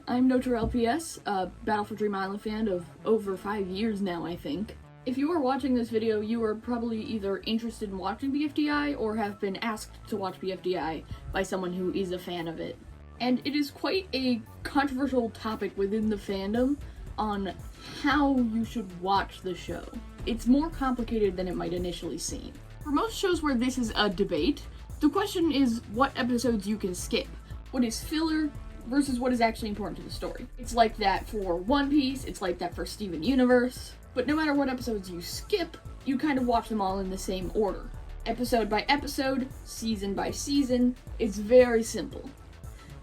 I'm NoTrLPS, a Battle for Dream Island fan of over 5 years now, I think. If you are watching this video, you are probably either interested in watching BFDI or have been asked to watch BFDI by someone who is a fan of it. And it is quite a controversial topic within the fandom on how you should watch the show. It's more complicated than it might initially seem. For most shows where this is a debate, the question is what episodes you can skip. What is filler versus what is actually important to the story. It's like that for One Piece, it's like that for Steven Universe. But no matter what episodes you skip, you kind of watch them all in the same order. Episode by episode, season by season, it's very simple.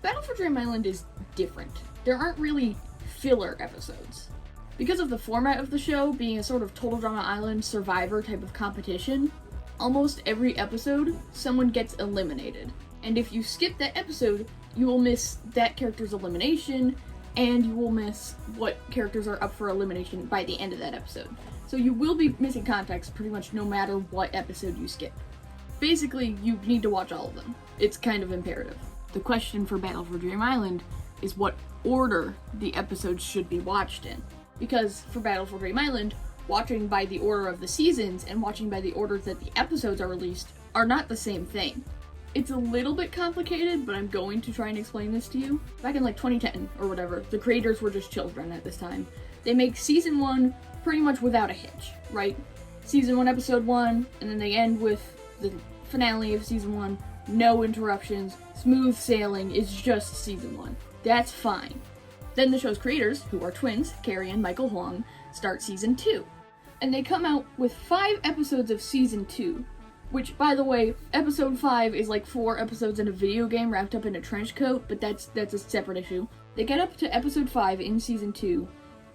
Battle for Dream Island is different. There aren't really filler episodes. Because of the format of the show being a sort of Total Drama Island Survivor type of competition, almost every episode, someone gets eliminated. And if you skip that episode, you will miss that character's elimination, and you will miss what characters are up for elimination by the end of that episode. So you will be missing context pretty much no matter what episode you skip. Basically, you need to watch all of them. It's kind of imperative. The question for Battle for Dream Island is what order the episodes should be watched in. Because for Battle for Dream Island, watching by the order of the seasons and watching by the order that the episodes are released are not the same thing. It's a little bit complicated, but I'm going to try and explain this to you. Back in like 2010 or whatever, the creators were just children at this time. They make season 1 pretty much without a hitch, right? Season 1, episode 1, and then they end with the finale of season 1. No interruptions, smooth sailing, it's just season 1. That's fine. Then the show's creators, who are twins, Cary and Michael Huang, start season 2. And they come out with 5 episodes of season 2. Which, by the way, episode 5 is like 4 episodes in a video game wrapped up in a trench coat, but that's a separate issue. They get up to episode 5 in season 2,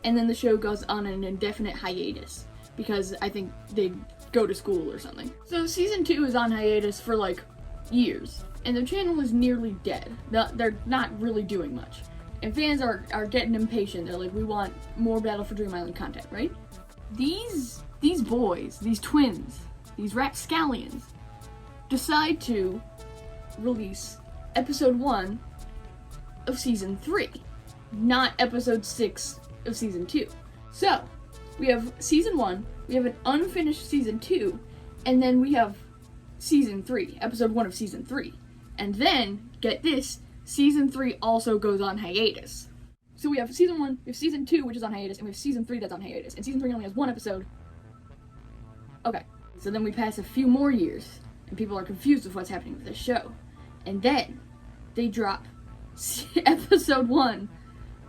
and then the show goes on an indefinite hiatus, because I think they go to school or something. So season 2 is on hiatus for like years, and the channel is nearly dead. They're not really doing much. And fans are getting impatient. They're like, we want more Battle for Dream Island content, right? These boys, these twins, these rapscallions, decide to release episode 1 of season 3, not episode 6 of season 2. So, we have season 1, we have an unfinished season 2, and then we have season 3, episode 1 of season 3. And then, get this, season 3 also goes on hiatus. So we have season 1, we have season 2, which is on hiatus, and we have season 3 that's on hiatus. And season 3 only has 1 episode. Okay. So then we pass a few more years, and people are confused with what's happening with this show. And then, they drop episode 1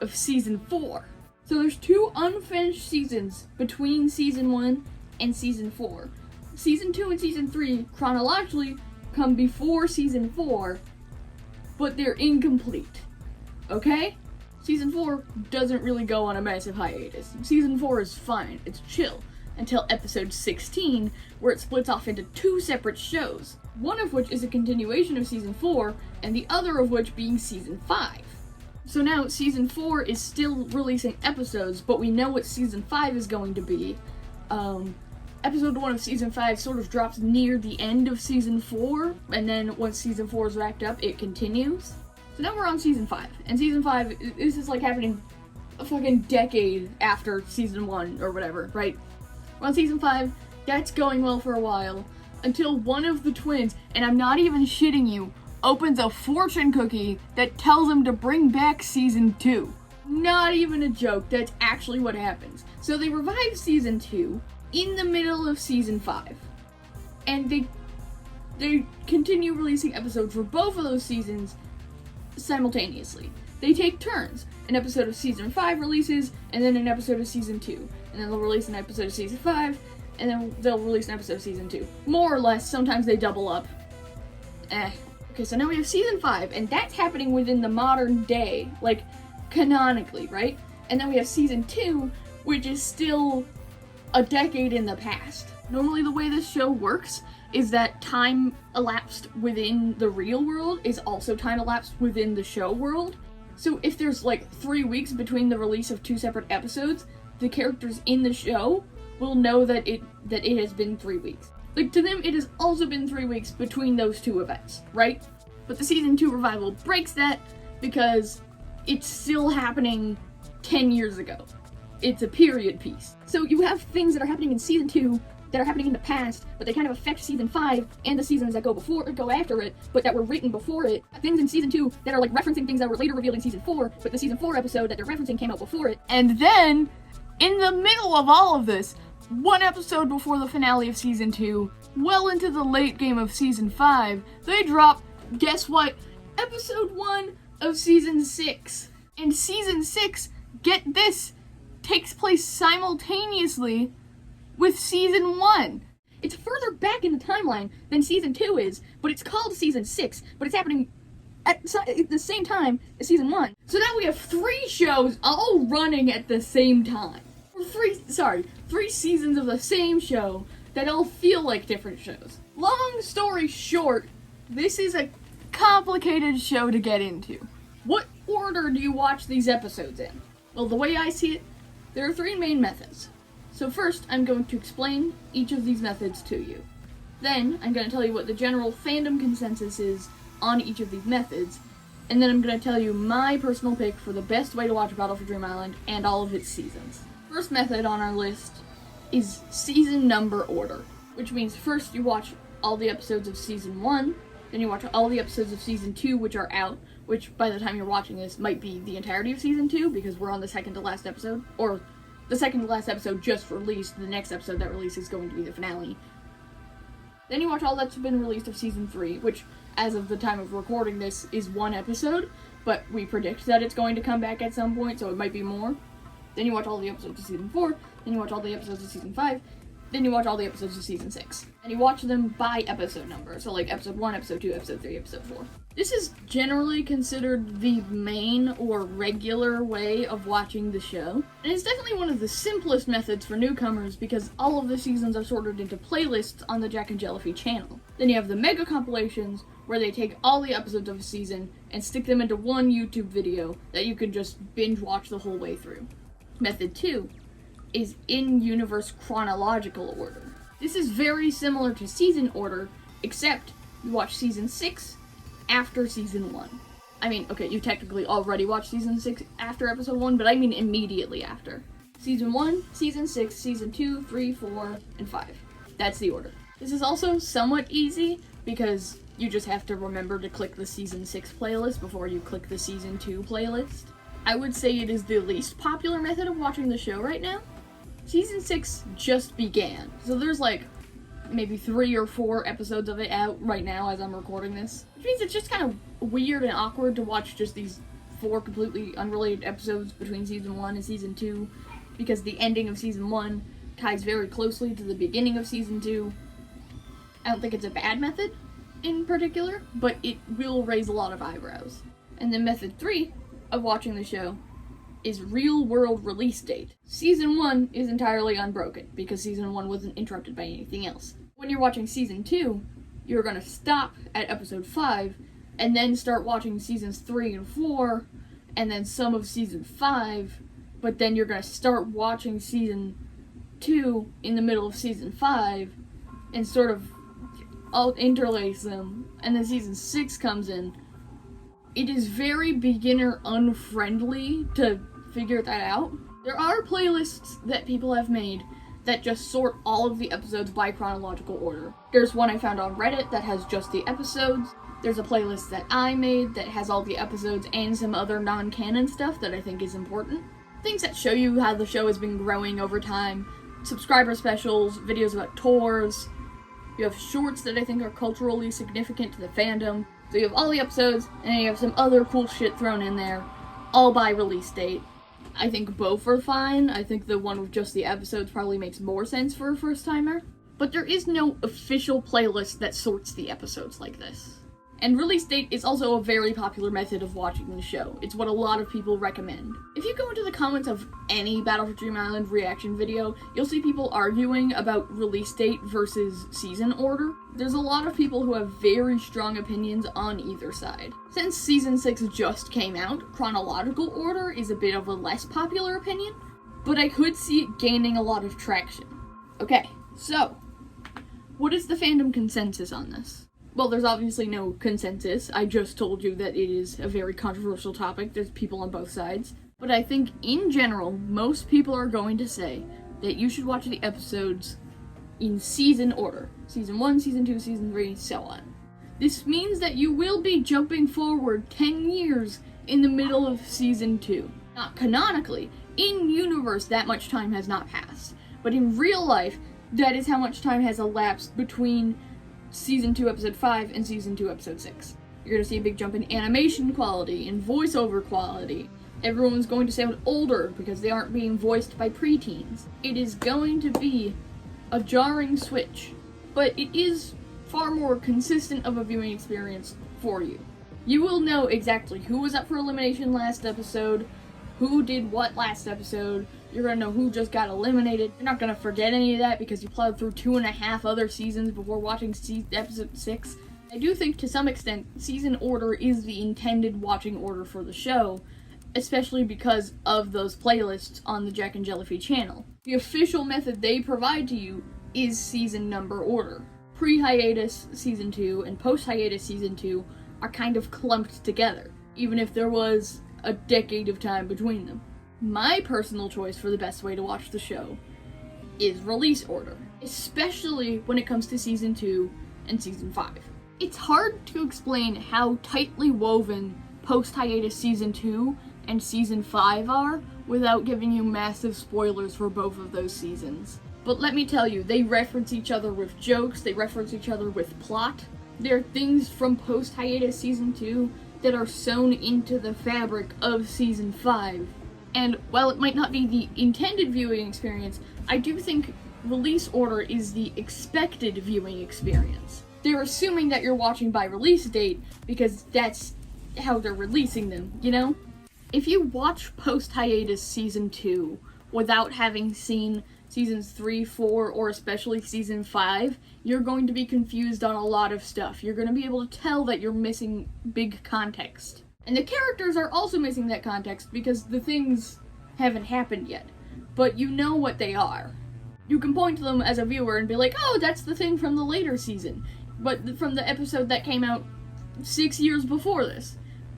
of season 4. So there's 2 unfinished seasons between season 1 and season 4. Season 2 and season 3, chronologically, come before season 4, but they're incomplete. Okay? Season 4 doesn't really go on a massive hiatus. Season 4 is fine, it's chill. Until episode 16, where it splits off into 2 separate shows, one of which is a continuation of season 4, and the other of which being season 5. So now, season 4 is still releasing episodes, but we know what season 5 is going to be. Episode 1 of season 5 sort of drops near the end of season 4, and then once season 4 is wrapped up, it continues. So now we're on season 5, and season 5, this is like happening a fucking decade after season 1, or whatever, right? We're on season 5, that's going well for a while, until one of the twins, and I'm not even shitting you, opens a fortune cookie that tells him to bring back season 2. Not even a joke, that's actually what happens. So they revive season 2 in the middle of season 5. And they continue releasing episodes for both of those seasons simultaneously. They take turns. An episode of season 5 releases, and then an episode of season 2. And then they'll release an episode of season 5, and then they'll release an episode of season 2. More or less, sometimes they double up. Okay, so now we have season 5, and that's happening within the modern day, like, canonically, right? And then we have season 2, which is still a decade in the past. Normally the way this show works is that time elapsed within the real world is also time elapsed within the show world. So if there's like 3 weeks between the release of 2 separate episodes, the characters in the show will know that it has been 3 weeks. Like, to them, it has also been 3 weeks between those 2 events, right? But the season 2 revival breaks that because it's still happening 10 years ago. It's a period piece. So you have things that are happening in season 2 that are happening in the past, but they kind of affect season 5 and the seasons that go after it, but that were written before it. Things in season 2 that are like referencing things that were later revealed in season 4, but the season 4 episode that they're referencing came out before it. And then, in the middle of all of this, one episode before the finale of season 2, well into the late game of season 5, they drop, guess what? Episode 1 of season 6. And season 6, get this, takes place simultaneously with season 1. It's further back in the timeline than season 2 is, but it's called season 6, but it's happening at the same time as season 1. So now we have 3 shows all running at the same time. Or 3 seasons of the same show that all feel like different shows. Long story short, this is a complicated show to get into. What order do you watch these episodes in? Well, the way I see it, there are 3 main methods. So first, I'm going to explain each of these methods to you. Then, I'm going to tell you what the general fandom consensus is on each of these methods, and then I'm going to tell you my personal pick for the best way to watch Battle for Dream Island and all of its seasons. First method on our list is season number order, which means first you watch all the episodes of season 1, then you watch all the episodes of season 2 which are out, which by the time you're watching this might be the entirety of season 2 because we're on the second to last episode, or the second to last episode just released. The next episode that releases is going to be the finale. Then you watch all that's been released of season 3, which, as of the time of recording this, is 1 episode, but we predict that it's going to come back at some point, so it might be more. Then you watch all the episodes of season 4, then you watch all the episodes of season 5, then you watch all the episodes of season 6. And you watch them by episode number, so like episode 1, episode 2, episode 3, episode 4. This is generally considered the main or regular way of watching the show, and it's definitely one of the simplest methods for newcomers because all of the seasons are sorted into playlists on the Jacknjellify channel. Then you have the mega compilations, where they take all the episodes of a season and stick them into one YouTube video that you can just binge watch the whole way through. Method 2 is in-universe chronological order. This is very similar to season order, except you watch season 6 after season 1. I mean, okay, you technically already watched season 6 after episode 1, but I mean immediately after. Season 1, season 6, season 2, 3, 4, and 5. That's the order. This is also somewhat easy because you just have to remember to click the season 6 playlist before you click the season 2 playlist. I would say it is the least popular method of watching the show right now. Season 6 just began, so there's like maybe 3 or 4 episodes of it out right now as I'm recording this. Which means it's just kind of weird and awkward to watch just these 4 completely unrelated episodes between season 1 and season 2, because the ending of season 1 ties very closely to the beginning of season 2. I don't think it's a bad method in particular, but it will raise a lot of eyebrows. And then method 3 of watching the show is real world release date. Season 1 is entirely unbroken because season 1 wasn't interrupted by anything else. When you're watching season 2, you're gonna stop at episode 5 and then start watching seasons 3 and 4 and then some of season 5, but then you're gonna start watching season 2 in the middle of season 5 and sort of all interlace them, and then season 6 comes in. It is very beginner unfriendly to figure that out. There are playlists that people have made that just sort all of the episodes by chronological order. There's one I found on Reddit that has just the episodes. There's a playlist that I made that has all the episodes and some other non-canon stuff that I think is important. Things that show you how the show has been growing over time. Subscriber specials, videos about tours. You have shorts that I think are culturally significant to the fandom. So you have all the episodes, and then you have some other cool shit thrown in there, all by release date. I think both are fine. I think the one with just the episodes probably makes more sense for a first-timer. But there is no official playlist that sorts the episodes like this. And release date is also a very popular method of watching the show. It's what a lot of people recommend. If you go into the comments of any Battle for Dream Island reaction video, you'll see people arguing about release date versus season order. There's a lot of people who have very strong opinions on either side. Since season 6 just came out, chronological order is a bit of a less popular opinion, but I could see it gaining a lot of traction. Okay, so, what is the fandom consensus on this? Well, there's obviously no consensus. I just told you that it is a very controversial topic. There's people on both sides. But I think, in general, most people are going to say that you should watch the episodes in season order. Season 1, Season 2, Season 3, so on. This means that you will be jumping forward 10 years in the middle of Season 2. Not canonically. In universe, that much time has not passed. But in real life, that is how much time has elapsed between Season 2, Episode 5 and Season 2, Episode 6. You're going to see a big jump in animation quality, in voiceover quality. Everyone's going to sound older because they aren't being voiced by preteens. It is going to be a jarring switch, but it is far more consistent of a viewing experience for you. You will know exactly who was up for elimination last episode, who did what last episode. You're going to know who just got eliminated. You're not going to forget any of that because you plowed through 2.5 other seasons before watching episode 6. I do think to some extent season order is the intended watching order for the show, especially because of those playlists on the Jacknjellify channel. The official method they provide to you is season number order. Pre-hiatus Season 2 and post-hiatus Season 2 are kind of clumped together, even if there was a decade of time between them. My personal choice for the best way to watch the show is release order, especially when it comes to Season 2 and Season 5. It's hard to explain how tightly woven post-hiatus Season 2 and Season 5 are without giving you massive spoilers for both of those seasons. But let me tell you, they reference each other with jokes, they reference each other with plot. There are things from post-hiatus Season 2 that are sewn into the fabric of Season 5. And while it might not be the intended viewing experience, I do think release order is the expected viewing experience. They're assuming that you're watching by release date because that's how they're releasing them, you know? If you watch post-hiatus Season 2 without having seen Seasons 3, 4, or especially Season 5, you're going to be confused on a lot of stuff. You're going to be able to tell that you're missing big context. And the characters are also missing that context because the things haven't happened yet. But you know what they are. You can point to them as a viewer and be like, oh, that's the thing from the later season. But from the episode that came out 6 years before this.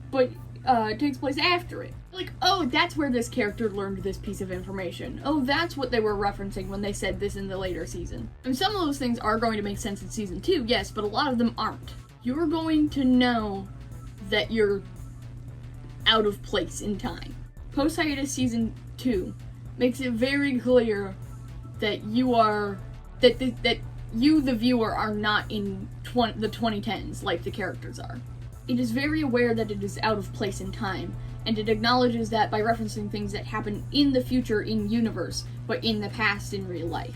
But it takes place after it. Like, oh, that's where this character learned this piece of information. Oh, that's what they were referencing when they said this in the later season. And some of those things are going to make sense in Season 2, yes, but a lot of them aren't. You're going to know that you're out of place in time. Post-hiatus Season 2 makes it very clear that you are, that you, the viewer, are not in the 2010s like the characters are. It is very aware that it is out of place in time, and it acknowledges that by referencing things that happen in the future in universe, but in the past in real life.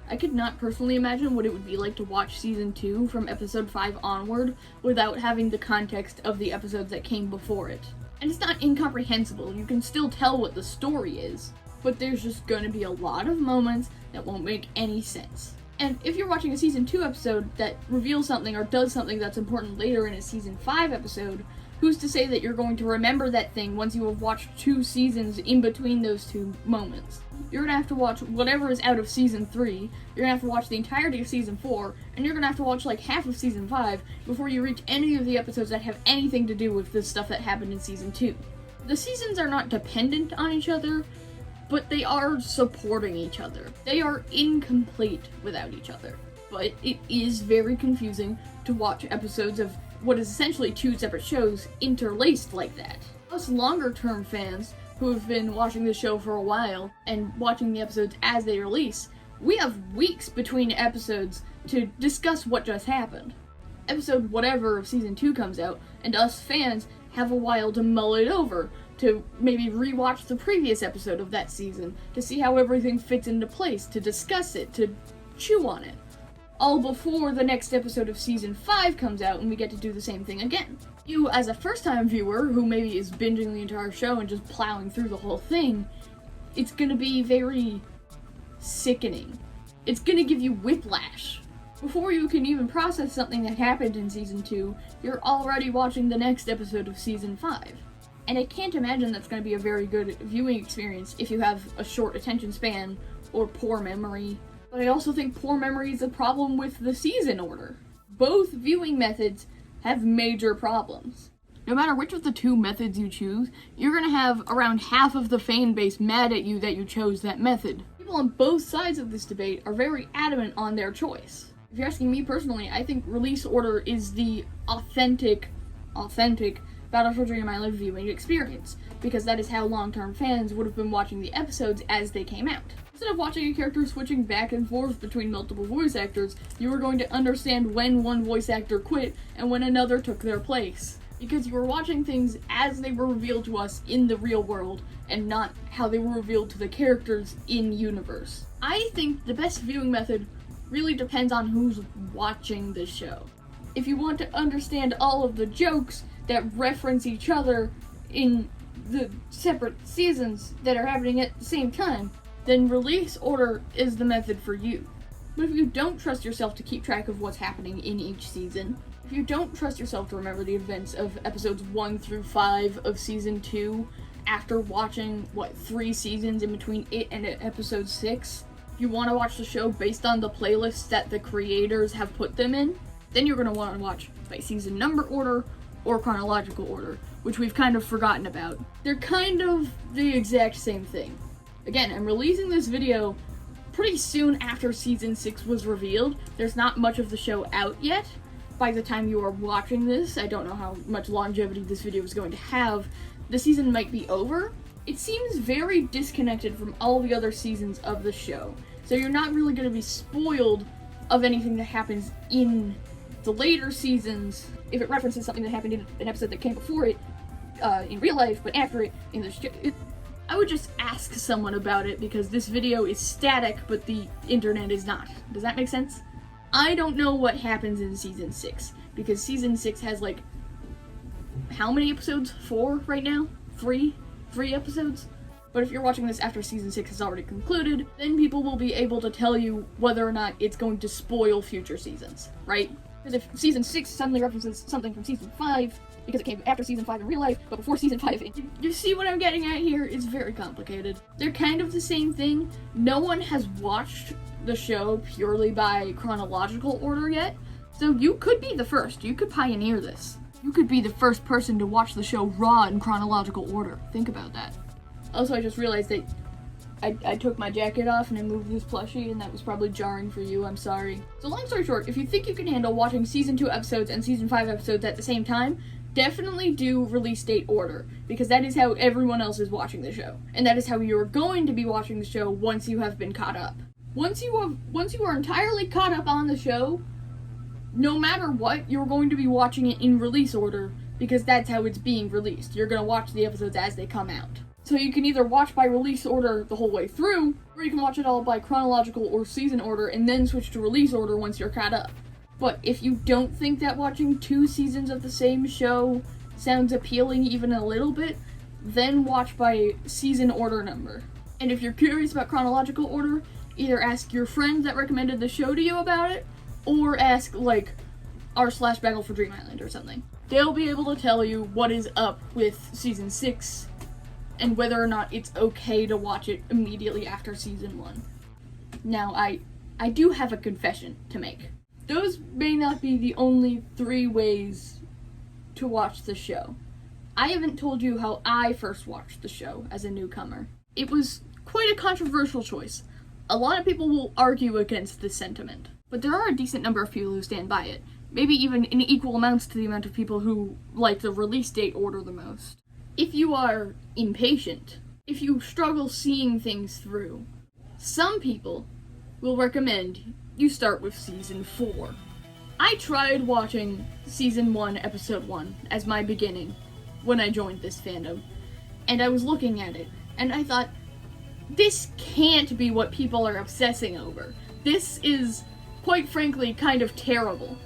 I could not personally imagine what it would be like to watch Season 2 from Episode 5 onward without having the context of the episodes that came before it. And it's not incomprehensible, you can still tell what the story is, but there's just gonna be a lot of moments that won't make any sense. And if you're watching a Season 2 episode that reveals something or does something that's important later in a Season 5 episode, who's to say that you're going to remember that thing once you have watched 2 seasons in between those 2 moments? You're gonna have to watch whatever is out of Season 3, you're gonna have to watch the entirety of Season 4, and you're gonna have to watch like half of Season 5 before you reach any of the episodes that have anything to do with the stuff that happened in Season 2. The seasons are not dependent on each other, but they are supporting each other. They are incomplete without each other. But it is very confusing to watch episodes of what is essentially 2 separate shows interlaced like that. Us longer-term fans who have been watching the show for a while and watching the episodes as they release, we have weeks between episodes to discuss what just happened. Episode whatever of Season 2 comes out, and us fans have a while to mull it over, to maybe rewatch the previous episode of that season, to see how everything fits into place, to discuss it, to chew on it. All before the next episode of Season 5 comes out and we get to do the same thing again. You, as a first-time viewer, who maybe is binging the entire show and just plowing through the whole thing, it's gonna be very sickening. It's gonna give you whiplash. Before you can even process something that happened in Season 2, you're already watching the next episode of Season 5. And I can't imagine that's going to be a very good viewing experience if you have a short attention span or poor memory. But I also think poor memory is a problem with the season order. Both viewing methods have major problems. No matter which of the two methods you choose, you're gonna have around half of the fan base mad at you that you chose that method. People on both sides of this debate are very adamant on their choice. If you're asking me personally, I think release order is the authentic Battle for Dream Island viewing experience, because that is how long-term fans would have been watching the episodes as they came out. Instead of watching a character switching back and forth between multiple voice actors, you were going to understand when one voice actor quit and when another took their place. Because you were watching things as they were revealed to us in the real world, and not how they were revealed to the characters in-universe. I think the best viewing method really depends on who's watching the show. If you want to understand all of the jokes that reference each other in the separate seasons that are happening at the same time, then release order is the method for you. But if you don't trust yourself to keep track of what's happening in each season, if you don't trust yourself to remember the events of episodes 1 through 5 of season 2 after watching, 3 seasons in between it and episode 6, if you want to watch the show based on the playlists that the creators have put them in, then you're going to want to watch by season number order or chronological order, which we've kind of forgotten about. They're kind of the exact same thing. Again, I'm releasing this video pretty soon after season 6 was revealed. There's not much of the show out yet. By the time you are watching this, I don't know how much longevity this video is going to have. The season might be over. It seems very disconnected from all the other seasons of the show. So you're not really going to be spoiled of anything that happens in the later seasons if it references something that happened in an episode that came before it in real life, but after it in the show. I would just ask someone about it because this video is static, but the internet is not. Does that make sense? I don't know what happens in season 6, because season 6 has how many episodes? 4 right now? 3 episodes? But if you're watching this after season 6 has already concluded, then people will be able to tell you whether or not it's going to spoil future seasons, right? Because if season 6 suddenly references something from season 5, because it came after season 5 in real life, but before season 5, you see what I'm getting at here? It's very complicated. They're kind of the same thing. No one has watched the show purely by chronological order yet, so you could be the first. You could pioneer this. You could be the first person to watch the show raw in chronological order. Think about that. Also, I just realized that I took my jacket off and I moved this plushie, and that was probably jarring for you. I'm sorry. So long story short, if you think you can handle watching season 2 episodes and season 5 episodes at the same time, definitely do release date order, because that is how everyone else is watching the show. And that is how you're going to be watching the show once you have been caught up. Once you are entirely caught up on the show, no matter what, you're going to be watching it in release order, because that's how it's being released. You're going to watch the episodes as they come out. So you can either watch by release order the whole way through, or you can watch it all by chronological or season order and then switch to release order once you're caught up. But if you don't think that watching 2 seasons of the same show sounds appealing even a little bit, then watch by season order number. And if you're curious about chronological order, either ask your friend that recommended the show to you about it, or ask, r/Battle for Dream Island or something. They'll be able to tell you what is up with season 6, and whether or not it's okay to watch it immediately after season 1. Now, I do have a confession to make. Those may not be the only 3 ways to watch the show. I haven't told you how I first watched the show as a newcomer. It was quite a controversial choice. A lot of people will argue against this sentiment, but there are a decent number of people who stand by it. Maybe even in equal amounts to the amount of people who like the release date order the most. If you are impatient, if you struggle seeing things through, some people will recommend you start with season 4. I tried watching season 1, episode 1 as my beginning when I joined this fandom, and I was looking at it, and I thought, this can't be what people are obsessing over. This is, quite frankly, kind of terrible.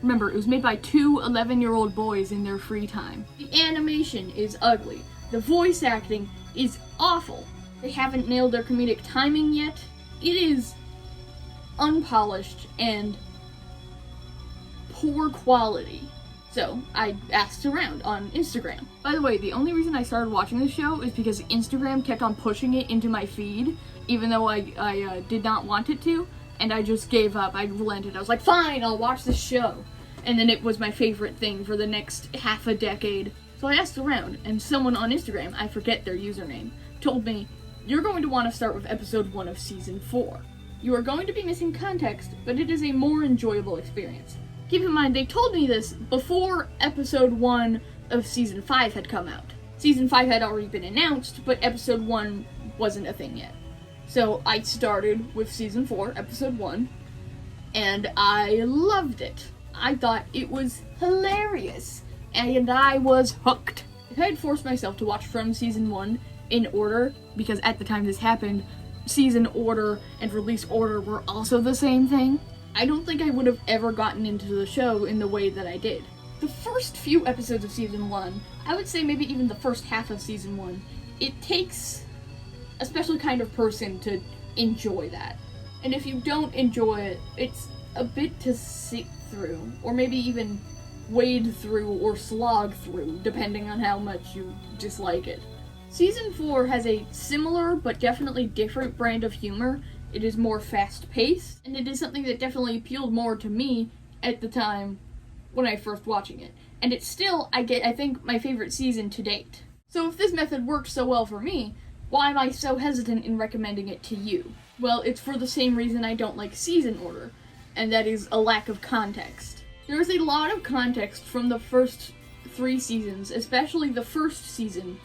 Remember, it was made by 2 11-year-old boys in their free time. The animation is ugly. The voice acting is awful. They haven't nailed their comedic timing yet. It is unpolished and poor quality. So, I asked around on Instagram. By the way, the only reason I started watching this show is because Instagram kept on pushing it into my feed, even though I did not want it to, and I just gave up. I relented. I was like, fine, I'll watch this show. and then it was my favorite thing for the next half a decade. So I asked around, and someone on Instagram, I forget their username, told me, "You're going to want to start with episode 1 of season 4. You are going to be missing context, but it is a more enjoyable experience." Keep in mind, they told me this before episode 1 of season 5 had come out. Season 5 had already been announced, but episode 1 wasn't a thing yet. So I started with season 4, episode 1, and I loved it. I thought it was hilarious, and I was hooked. If I had forced myself to watch from season 1 in order, because at the time this happened, season order and release order were also the same thing, I don't think I would have ever gotten into the show in the way that I did. The first few episodes of season 1, I would say maybe even the first half of season 1, it takes a special kind of person to enjoy that. And if you don't enjoy it, it's a bit to sit through, or maybe even wade through or slog through, depending on how much you dislike it. Season 4 has a similar but definitely different brand of humor. It is more fast-paced, and it is something that definitely appealed more to me at the time when I first watching it. And it's still, I think, my favorite season to date. So if this method worked so well for me, why am I so hesitant in recommending it to you? Well, it's for the same reason I don't like season order, and that is a lack of context. There is a lot of context from the first 3 seasons, especially the first season,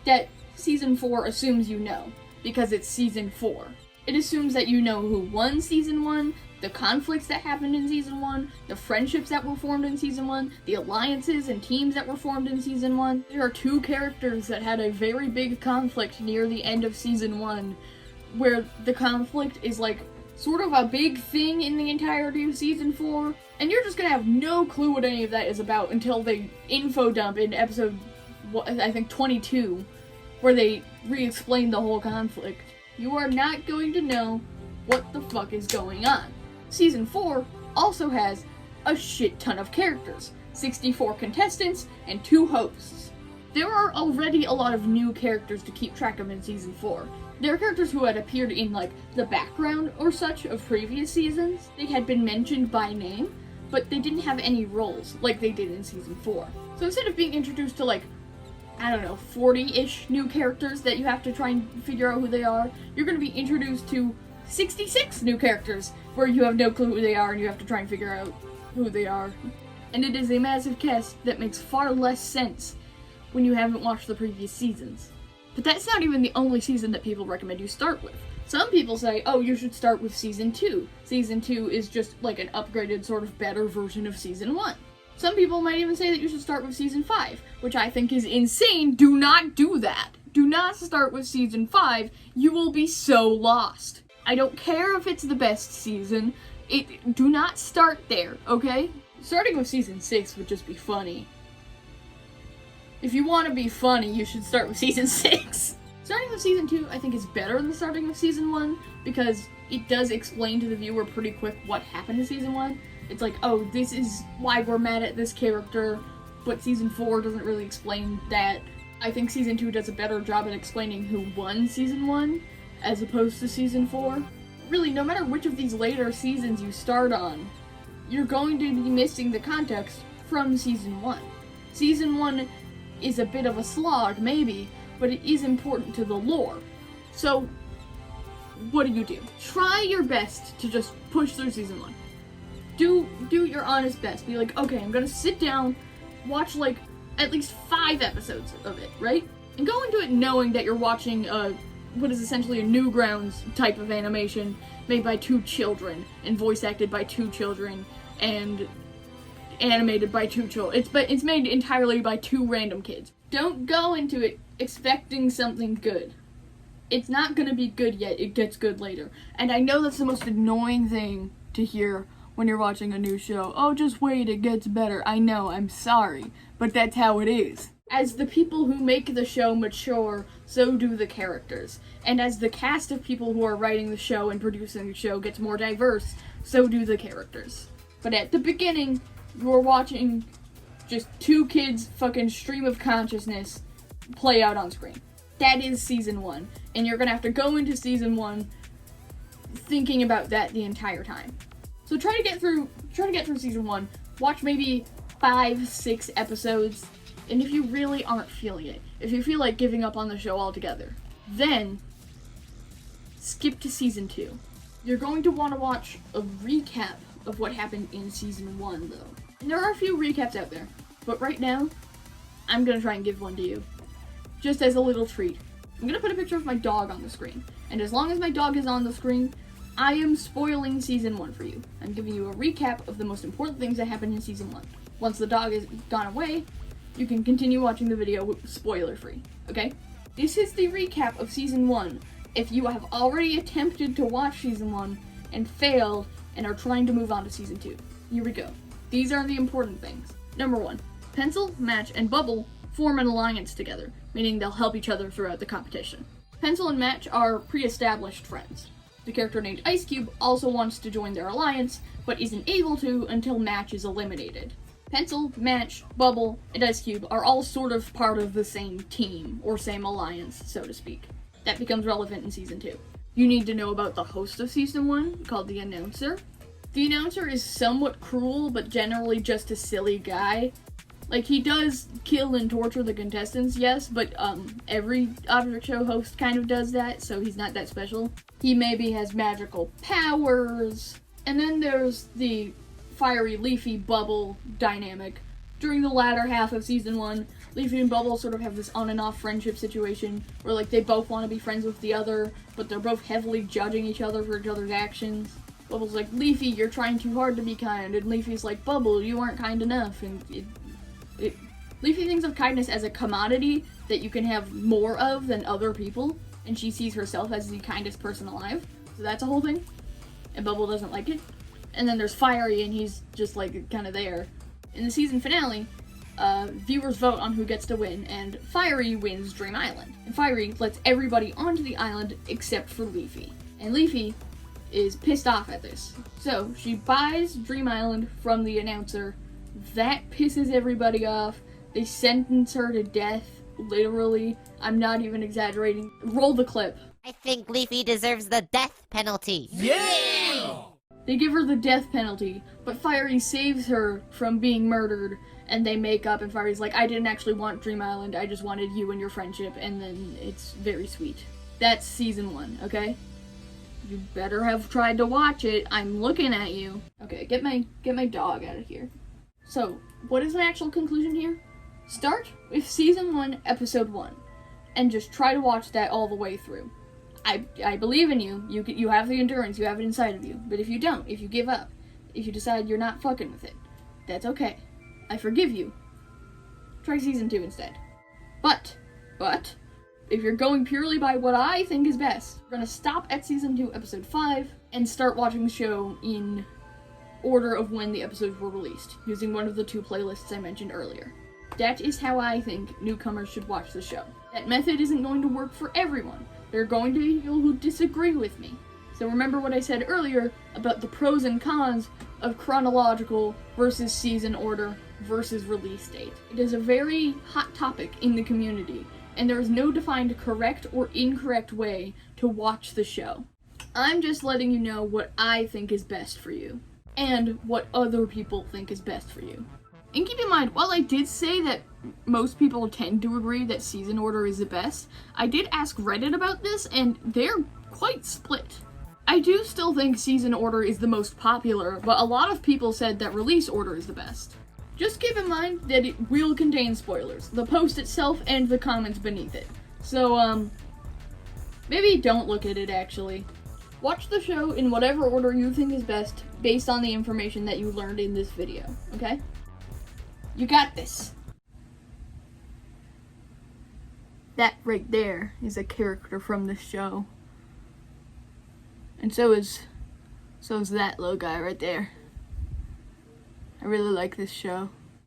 that season 4 assumes you know, because it's season 4. It assumes that you know who won season 1, the conflicts that happened in season 1, the friendships that were formed in season 1, the alliances and teams that were formed in season 1. There are 2 characters that had a very big conflict near the end of season 1, where the conflict is like sort of a big thing in the entirety of season 4, and you're just gonna have no clue what any of that is about until they info dump in episode, I think 22, where they re-explain the whole conflict. You are not going to know what the fuck is going on. Season 4 also has a shit ton of characters, 64 contestants, and 2 hosts. There are already a lot of new characters to keep track of in season 4. There are characters who had appeared in, like, the background or such of previous seasons. They had been mentioned by name, but they didn't have any roles, like they did in season 4. So instead of being introduced to, like, I don't know, 40-ish new characters that you have to try and figure out who they are, you're going to be introduced to 66 new characters where you have no clue who they are and you have to try and figure out who they are. And it is a massive cast that makes far less sense when you haven't watched the previous seasons. But that's not even the only season that people recommend you start with. Some people say, oh, you should start with season 2. Season 2 is just like an upgraded, sort of better version of season 1. Some people might even say that you should start with season 5, which I think is insane. Do not do that. Do not start with season 5. You will be so lost. I don't care if it's the best season. Do not start there, okay? Starting with season 6 would just be funny. If you want to be funny, you should start with season 6. Starting with season 2, I think, is better than starting with season 1, because it does explain to the viewer pretty quick what happened in season 1. It's like, oh, this is why we're mad at this character, but season 4 doesn't really explain that. I think season 2 does a better job at explaining who won season 1, as opposed to season 4. Really, no matter which of these later seasons you start on, you're going to be missing the context from season 1. Season 1 is a bit of a slog, maybe, but it is important to the lore. So, what do? Try your best to just push through season 1. Do your honest best. Be like, okay, I'm gonna sit down, watch like at least 5 episodes of it, right? And go into it knowing that you're watching what is essentially a Newgrounds type of animation made by 2 children and voice acted by 2 children and animated by 2 children. It's made entirely by 2 random kids. Don't go into it expecting something good. It's not gonna be good yet. It gets good later. And I know that's the most annoying thing to hear when you're watching a new show. Oh, just wait, it gets better. I know, I'm sorry, but that's how it is. As the people who make the show mature, so do the characters. And as the cast of people who are writing the show and producing the show gets more diverse, so do the characters. But at the beginning, you're watching just 2 kids' fucking stream of consciousness play out on screen. That is season 1. And you're gonna have to go into season 1 thinking about that the entire time. So try to get through season 1 Watch maybe 5-6 episodes, and if you really aren't feeling it, if you feel like giving up on the show altogether, then skip to season 2. You're going to want to watch a recap of what happened in season 1, though. And there are a few recaps out there, but right now, I'm gonna try and give one to you. Just as a little treat. I'm gonna put a picture of my dog on the screen, and as long as my dog is on the screen, I am spoiling season 1 for you. I'm giving you a recap of the most important things that happened in season 1. Once the dog is gone away, you can continue watching the video spoiler-free, okay? This is the recap of season 1. If you have already attempted to watch season 1 and failed and are trying to move on to season 2. Here we go. These are the important things. Number 1, Pencil, Match, and Bubble form an alliance together, meaning they'll help each other throughout the competition. Pencil and Match are pre-established friends. The character named Ice Cube also wants to join their alliance, but isn't able to until Match is eliminated. Pencil, Match, Bubble, and Ice Cube are all sort of part of the same team, or same alliance, so to speak. That becomes relevant in season 2. You need to know about the host of season 1, called the Announcer. The Announcer is somewhat cruel, but generally just a silly guy. Like, he does kill and torture the contestants, yes, but every object show host kind of does that, so he's not that special. He maybe has magical powers. And then there's the Fiery, Leafy, Bubble dynamic. During the latter half of season 1, Leafy and Bubble sort of have this on and off friendship situation where, like, they both want to be friends with the other, but they're both heavily judging each other for each other's actions. Bubble's like, Leafy, you're trying too hard to be kind, and Leafy's like, Bubble, you aren't kind enough, and Leafy thinks of kindness as a commodity that you can have more of than other people, and she sees herself as the kindest person alive, so that's a whole thing, and Bubble doesn't like it. And then there's Fiery, and he's just, like, kind of there. In the season finale, viewers vote on who gets to win, and Fiery wins Dream Island. And Fiery lets everybody onto the island except for Leafy. And Leafy is pissed off at this. So, she buys Dream Island from the Announcer. That pisses everybody off. They sentence her to death, literally. I'm not even exaggerating. Roll the clip. I think Leafy deserves the death penalty. Yeah! They give her the death penalty, but Fiery saves her from being murdered, and they make up, and Fiery's like, I didn't actually want Dream Island, I just wanted you and your friendship, and then it's very sweet. That's season 1, okay? You better have tried to watch it. I'm looking at you. Okay, get my dog out of here. So, what is the actual conclusion here? Start with season 1, episode 1, and just try to watch that all the way through. I believe in you. You have the endurance. You have it inside of you. But if you don't, if you give up, if you decide you're not fucking with it, that's okay. I forgive you. Try season 2 instead. But, if you're going purely by what I think is best, we're gonna stop at season 2, episode 5, and start watching the show in order of when the episodes were released, using one of the 2 playlists I mentioned earlier. That is how I think newcomers should watch the show. That method isn't going to work for everyone. There are going to be people who disagree with me. So remember what I said earlier about the pros and cons of chronological versus season order versus release date. It is a very hot topic in the community, and there is no defined correct or incorrect way to watch the show. I'm just letting you know what I think is best for you, and what other people think is best for you. And keep in mind, while I did say that most people tend to agree that season order is the best, I did ask Reddit about this, and they're quite split. I do still think season order is the most popular, but a lot of people said that release order is the best. Just keep in mind that it will contain spoilers, the post itself and the comments beneath it. So, maybe don't look at it, actually. Watch the show in whatever order you think is best, based on the information that you learned in this video, okay? You got this. That right there is a character from this show. And so is that little guy right there. I really like this show.